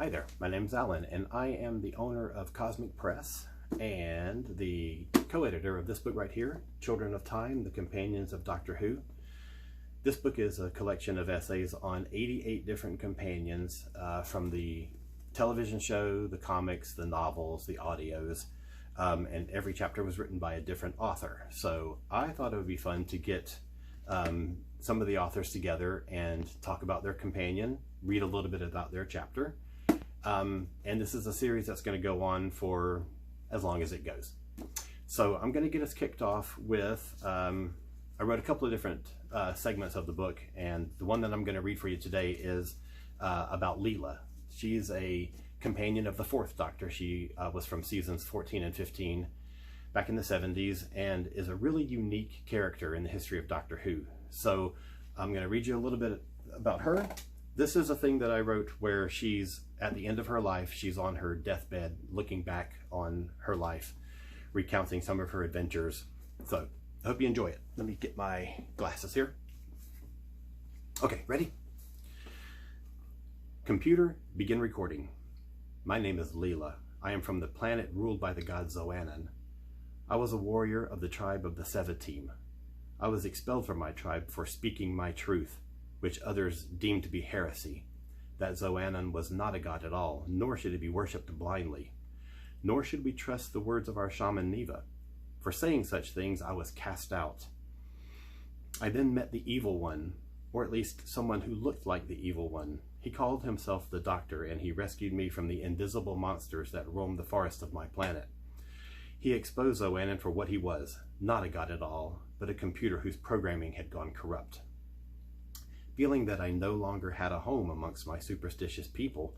Hi there, my name's Alan, and I am the owner of kOZMIC Press and the co-editor of this book right here, Children of Time, The Companions of Doctor Who. This book is a collection of essays on 88 different companions from the television show, the comics, the novels, the audios, and every chapter was written by a different author. So I thought it would be fun to get some of the authors together and talk about their companion, read a little bit about their chapter. And this is a series that's going to go on for as long as it goes. So I'm going to get us kicked off with, I wrote a couple of different segments of the book, and the one that I'm going to read for you today is about Leela. She's a companion of the fourth Doctor. She was from seasons 14 and 15 back in the 70s and is a really unique character in the history of Doctor Who. So I'm going to read you a little bit about her. This is a thing that I wrote where she's at the end of her life. She's on her deathbed looking back on her life, recounting some of her adventures. So I hope you enjoy it. Let me get my glasses here. Okay, ready? Computer, begin recording. My name is Leela. I am from the planet ruled by the god Xoanon. I was a warrior of the tribe of the Sevatim. I was expelled from my tribe for speaking my truth, which others deemed to be heresy, that Xoanon was not a god at all, nor should he be worshipped blindly. Nor should we trust the words of our shaman Neva. For saying such things, I was cast out. I then met the evil one, or at least someone who looked like the evil one. He called himself the Doctor, and he rescued me from the invisible monsters that roamed the forest of my planet. He exposed Xoanon for what he was, not a god at all, but a computer whose programming had gone corrupt. Feeling that I no longer had a home amongst my superstitious people,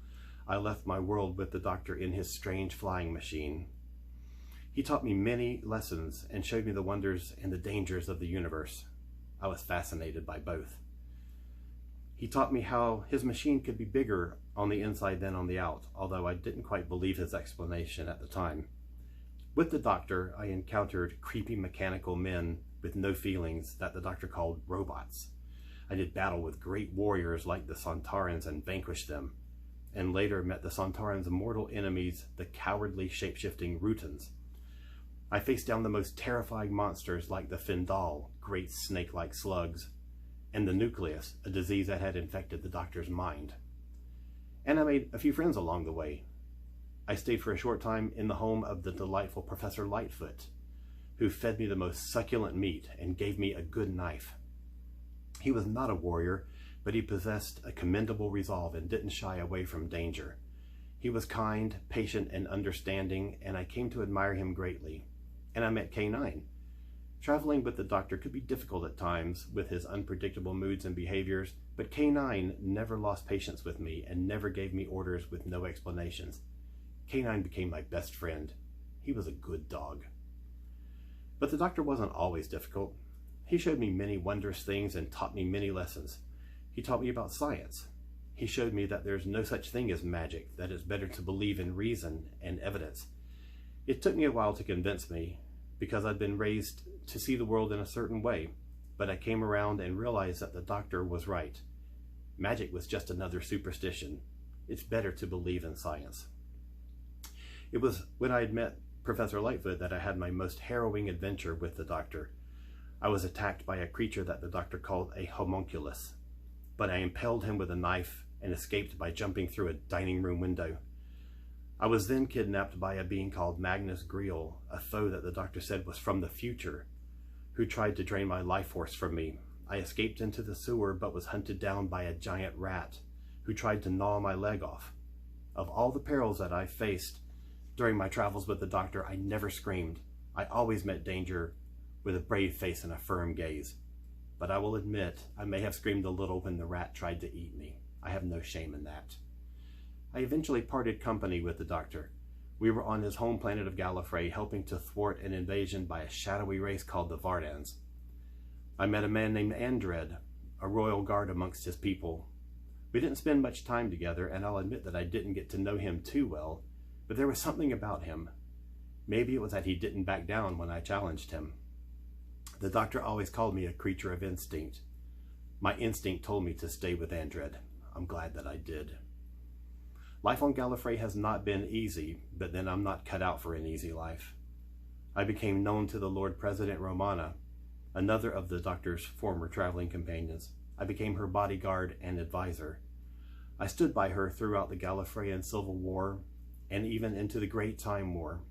I left my world with the Doctor in his strange flying machine. He taught me many lessons and showed me the wonders and the dangers of the universe. I was fascinated by both. He taught me how his machine could be bigger on the inside than on the out, although I didn't quite believe his explanation at the time. With the Doctor, I encountered creepy mechanical men with no feelings that the Doctor called robots. I did battle with great warriors like the Sontarans and vanquished them, and later met the Sontarans' mortal enemies, the cowardly shape-shifting Rutans. I faced down the most terrifying monsters like the Findal, great snake-like slugs, and the Nucleus, a disease that had infected the Doctor's mind. And I made a few friends along the way. I stayed for a short time in the home of the delightful Professor Lightfoot, who fed me the most succulent meat and gave me a good knife. He was not a warrior, but he possessed a commendable resolve and didn't shy away from danger. He was kind, patient, and understanding, and I came to admire him greatly. And I met K9. Traveling with the Doctor could be difficult at times with his unpredictable moods and behaviors, but K9 never lost patience with me and never gave me orders with no explanations. K9 became my best friend. He was a good dog. But the Doctor wasn't always difficult. He showed me many wondrous things and taught me many lessons. He taught me about science. He showed me that there's no such thing as magic, that it's better to believe in reason and evidence. It took me a while to convince me, because I'd been raised to see the world in a certain way, but I came around and realized that the Doctor was right. Magic was just another superstition. It's better to believe in science. It was when I had met Professor Lightfoot that I had my most harrowing adventure with the Doctor. I was attacked by a creature that the Doctor called a homunculus, but I impaled him with a knife and escaped by jumping through a dining room window. I was then kidnapped by a being called Magnus Greel, a foe that the Doctor said was from the future, who tried to drain my life force from me. I escaped into the sewer, but was hunted down by a giant rat, who tried to gnaw my leg off. Of all the perils that I faced during my travels with the Doctor, I never screamed. I always met danger with a brave face and a firm gaze. But I will admit, I may have screamed a little when the rat tried to eat me. I have no shame in that. I eventually parted company with the Doctor. We were on his home planet of Gallifrey, helping to thwart an invasion by a shadowy race called the Vardans. I met a man named Andred, a royal guard amongst his people. We didn't spend much time together, and I'll admit that I didn't get to know him too well, but there was something about him. Maybe it was that he didn't back down when I challenged him. The Doctor always called me a creature of instinct. My instinct told me to stay with Andred. I'm glad that I did. Life on Gallifrey has not been easy, but then I'm not cut out for an easy life. I became known to the Lord President Romana, another of the Doctor's former traveling companions. I became her bodyguard and advisor. I stood by her throughout the Gallifreyan Civil War and even into the Great Time War.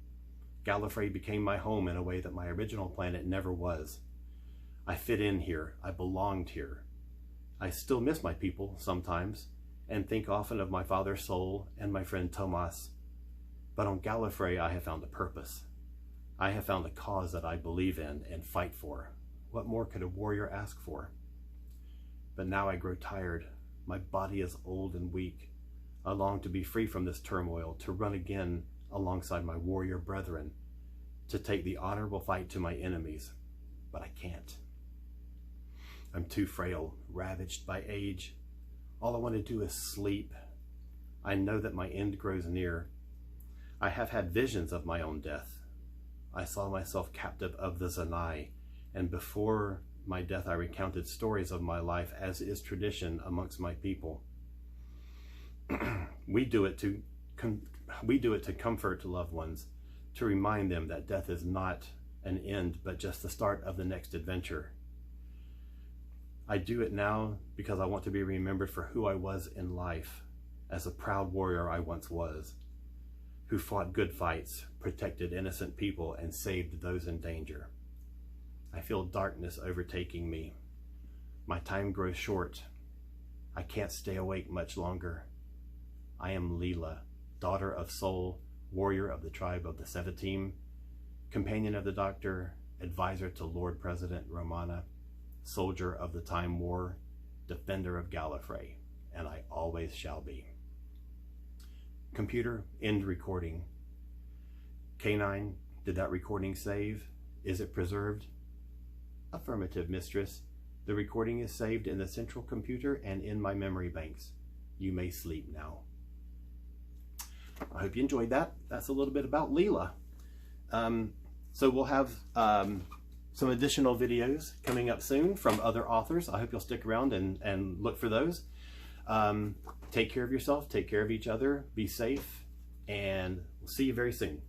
Gallifrey became my home in a way that my original planet never was. I fit in here. I belonged here. I still miss my people sometimes and think often of my father Sol and my friend Tomas. But on Gallifrey, I have found a purpose. I have found a cause that I believe in and fight for. What more could a warrior ask for? But now I grow tired. My body is old and weak. I long to be free from this turmoil, to run again alongside my warrior brethren, to take the honorable fight to my enemies. But I can't. I'm too frail, ravaged by age. All I want to do is sleep. I know that my end grows near. I have had visions of my own death. I saw myself captive of the Zanai, and before my death I recounted stories of my life, as is tradition amongst my people. We do it to comfort loved ones, to remind them that death is not an end, but just the start of the next adventure. I do it now because I want to be remembered for who I was in life, as a proud warrior I once was, who fought good fights, protected innocent people, and saved those in danger. I feel darkness overtaking me. My time grows short. I can't stay awake much longer. I am Leela, daughter of Sol, warrior of the tribe of the Sevatim, companion of the Doctor, advisor to Lord President Romana, soldier of the Time War, defender of Gallifrey, and I always shall be. Computer, end recording. K9, did that recording save? Is it preserved? Affirmative, mistress. The recording is saved in the central computer and in my memory banks. You may sleep now. I hope you enjoyed that. That's a little bit about Leela. So we'll have some additional videos coming up soon from other authors. I hope you'll stick around and look for those. Take care of yourself, take care of each other, be safe, and we'll see you very soon.